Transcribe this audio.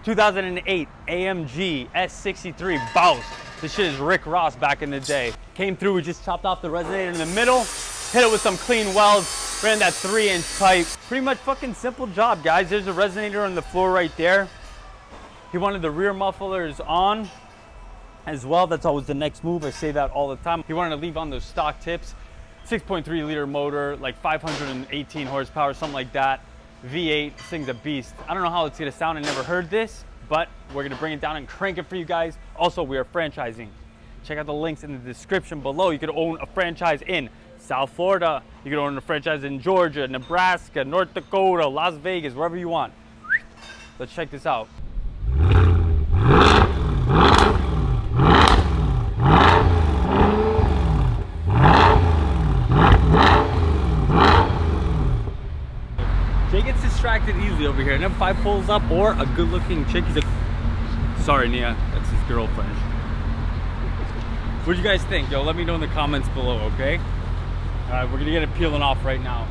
2008 AMG S63 Bouse. This shit is Rick Ross back in the day. Came through, we just chopped off the resonator in the middle, hit it with some clean welds, ran that 3-inch pipe. Pretty much fucking simple job, guys. There's a resonator on the floor right there. He wanted the rear mufflers on as well. That's always the next move. I say that all the time. He wanted to leave on those stock tips. 6.3 liter motor, like 518 horsepower, something like that. V8, this thing's a beast. I don't know how it's gonna sound. I never heard this, but we're gonna bring it down and crank it for you guys. Also, we are franchising. Check out the links in the description below. You could own a franchise in South Florida. You could own a franchise in Georgia, Nebraska, North Dakota, Las Vegas, wherever you want. Let's check this out. Jay gets distracted easily over here. And if I pulls up or a good looking chick, he's like, sorry Nia, that's his girlfriend. What do you guys think? Yo, let me know in the comments below, okay? All right, we're gonna get it peeling off right now.